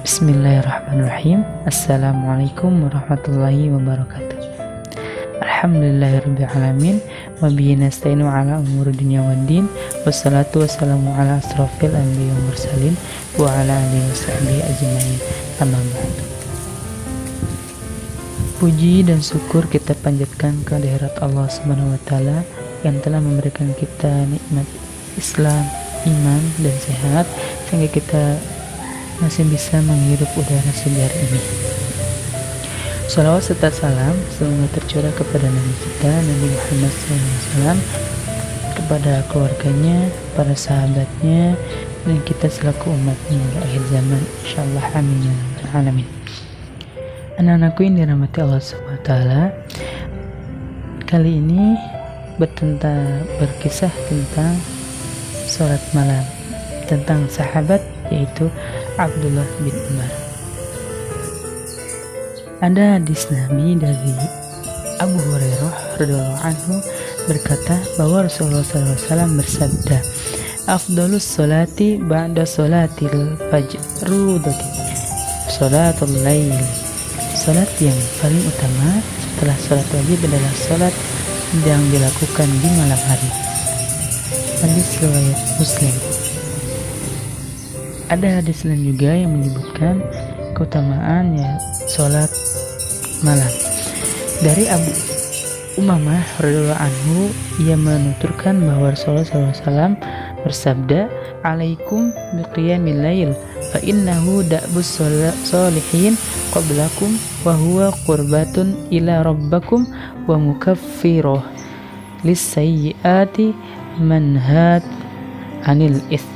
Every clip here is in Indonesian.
Bismillahirrahmanirrahim. Assalamualaikum warahmatullahi wabarakatuh. Alhamdulillahirrabbilalamin. Wabihi nasta'inu ala umuri dunya waddin. Wassalatu wassalamu ala asrofil anbiya wal mursalin wa ala alihi wasahbihi ajmain. Amma ba'du. Puji dan syukur kita panjatkan ke hadirat Allah Subhanahu wa taala yang telah memberikan kita nikmat Islam, iman dan sehat sehingga kita masih bisa menghirup udara segar ini. Salawat serta salam semoga tercurah kepada Nabi kita Nabi Muhammad SAW, kepada keluarganya, para sahabatnya, dan kita selaku umatnya hingga akhir zaman, insyaallah, amin ya rabbal alamin. Anak-anakku yang dirahmati Allah SWT, kali ini berkisah tentang sholat malam, tentang sahabat yaitu Abdullah bin Umar. Ada hadis Nabi dari Abu Hurairah radhiyallahu anhu berkata bahwa Rasulullah SAW bersabda, "Afdhalus sholati ba'da sholatil fajrudati sholatul lail." Salat yang paling utama setelah salat wajib adalah salat yang dilakukan di malam hari. Hadis riwayat Muslim. Ada hadis lain juga yang menyebutkan keutamaan salat malam. Dari Abu Umamah radhiyallahu anhu, ia menuturkan bahwa Rasulullah SAW bersabda, "Alaikum biqiyamil lail, fa innahu da'bus sholihin qablakum wa huwa qurbatun ila rabbakum wa mukaffirah lis-sayyiati manhat anil itsm."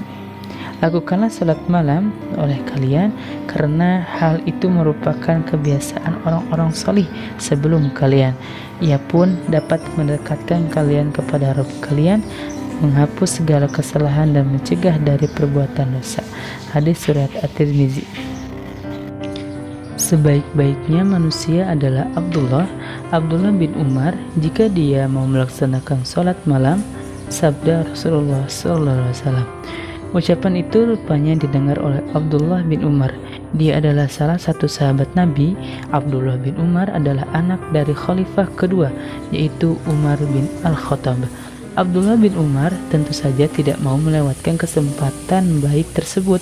Lakukanlah salat malam oleh kalian karena hal itu merupakan kebiasaan orang-orang salih sebelum kalian. Ia pun dapat mendekatkan kalian kepada Rabb kalian, menghapus segala kesalahan dan mencegah dari perbuatan dosa. Hadis surat At-Tirmizi. Sebaik-baiknya manusia adalah Abdullah bin Umar jika dia mau melaksanakan salat malam, sabda Rasulullah SAW. Ucapan itu rupanya didengar oleh Abdullah bin Umar. Dia adalah salah satu sahabat Nabi. Abdullah bin Umar adalah anak dari khalifah kedua, yaitu Umar bin Al-Khattab. Abdullah bin Umar tentu saja tidak mau melewatkan kesempatan baik tersebut.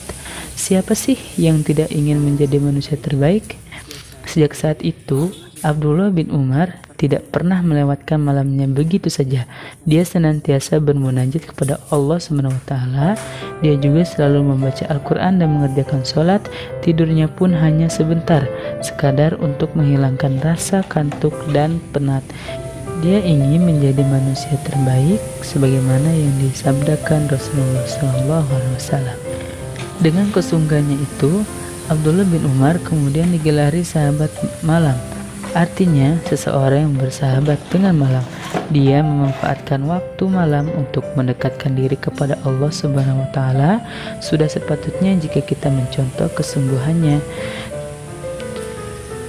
Siapa sih yang tidak ingin menjadi manusia terbaik? Sejak saat itu, Abdullah bin Umar tidak pernah melewatkan malamnya begitu saja. Dia senantiasa bermunajat kepada Allah SWT. Dia juga selalu membaca Al-Quran dan mengerjakan sholat. Tidurnya pun hanya sebentar, sekadar untuk menghilangkan rasa kantuk dan penat. Dia ingin menjadi manusia terbaik sebagaimana yang disabdakan Rasulullah SAW. Dengan kesungguhannya itu, Abdullah bin Umar kemudian digelari sahabat malam. Artinya, seseorang yang bersahabat dengan malam. Dia memanfaatkan waktu malam untuk mendekatkan diri kepada Allah Subhanahu wa taala. Sudah sepatutnya jika kita mencontoh kesungguhannya.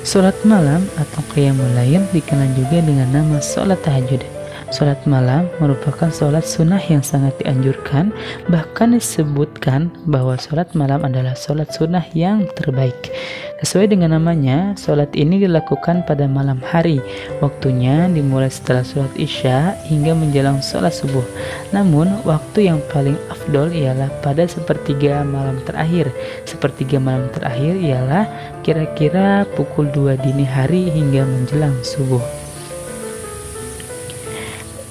Salat malam atau qiyamul lail dikenal juga dengan nama salat tahajud. Salat malam merupakan salat sunnah yang sangat dianjurkan. Bahkan disebutkan bahwa salat malam adalah salat sunnah yang terbaik. Sesuai dengan namanya, salat ini dilakukan pada malam hari. Waktunya dimulai setelah salat isya hingga menjelang salat subuh. Namun, waktu yang paling afdol ialah pada sepertiga malam terakhir. Sepertiga malam terakhir ialah kira-kira pukul 2 dini hari hingga menjelang subuh.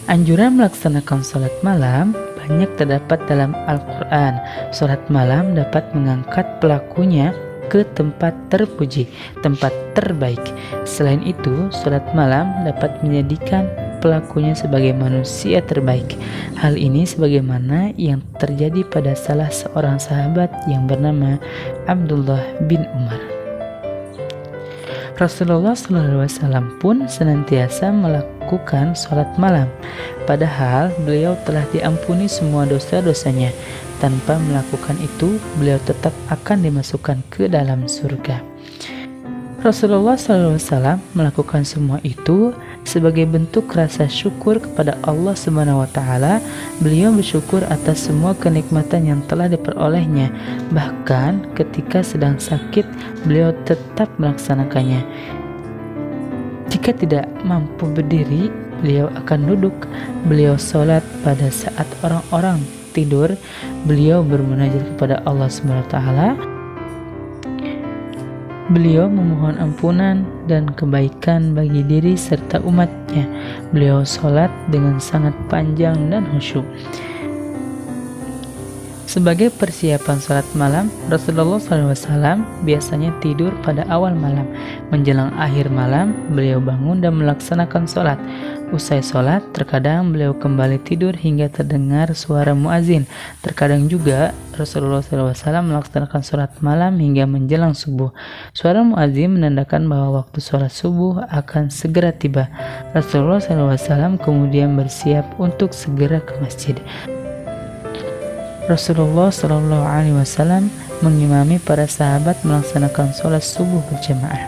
Anjuran melaksanakan salat malam banyak terdapat dalam Al-Quran. Salat malam dapat mengangkat pelakunya ke tempat terpuji, tempat terbaik. Selain itu, salat malam dapat menjadikan pelakunya sebagai manusia terbaik. Hal ini sebagaimana yang terjadi pada salah seorang sahabat yang bernama Abdullah bin Umar. Rasulullah SAW pun senantiasa melakukan sholat malam, padahal beliau telah diampuni semua dosa-dosanya. Tanpa melakukan itu, beliau tetap akan dimasukkan ke dalam surga. Rasulullah SAW melakukan semua itu Sebagai bentuk rasa syukur kepada Allah Subhanahu wa taala, beliau bersyukur atas semua kenikmatan yang telah diperolehnya. Bahkan ketika sedang sakit, beliau tetap melaksanakannya. Jika tidak mampu berdiri, beliau akan duduk. Beliau sholat pada saat orang-orang tidur. Beliau bermunajat kepada Allah Subhanahu wa taala. Beliau memohon ampunan dan kebaikan bagi diri serta umatnya. Beliau sholat dengan sangat panjang dan khusyuk. Sebagai persiapan sholat malam, Rasulullah SAW biasanya tidur pada awal malam. Menjelang akhir malam, beliau bangun dan melaksanakan sholat. Usai sholat, terkadang beliau kembali tidur hingga terdengar suara muazin. Terkadang juga Rasulullah SAW melaksanakan sholat malam hingga menjelang subuh. Suara muazin menandakan bahwa waktu sholat subuh akan segera tiba. Rasulullah SAW kemudian bersiap untuk segera ke masjid. Rasulullah SAW mengimami para sahabat melaksanakan sholat subuh berjamaah.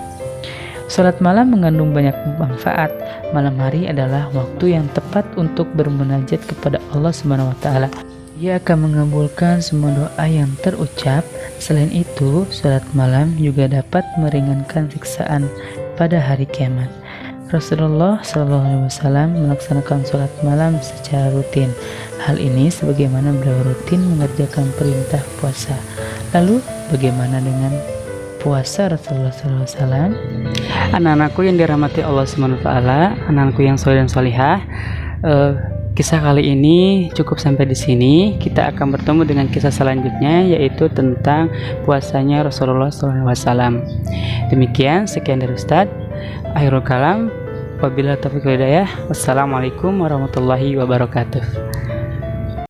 Sholat malam mengandung banyak manfaat. Malam hari adalah waktu yang tepat untuk bermunajat kepada Allah Subhanahu wa taala. Ia akan mengabulkan semua doa yang terucap. Selain itu, sholat malam juga dapat meringankan siksaan pada hari kiamat. Rasulullah SAW melaksanakan sholat malam secara rutin. Hal ini sebagaimana beliau rutin mengerjakan perintah puasa. Lalu, bagaimana dengan puasa Rasulullah SAW? Anak-anakku yang dirahmati Allah Subhanahu wa taala, anak-anakku yang soleh dan solihah, kisah kali ini cukup sampai di sini. Kita akan bertemu dengan kisah selanjutnya, yaitu tentang puasanya Rasulullah SAW. Demikian, sekian dari Ustadz. Akhirul kalam, wabillahi taufiq wal hidayah. Wassalamualaikum warahmatullahi wabarakatuh.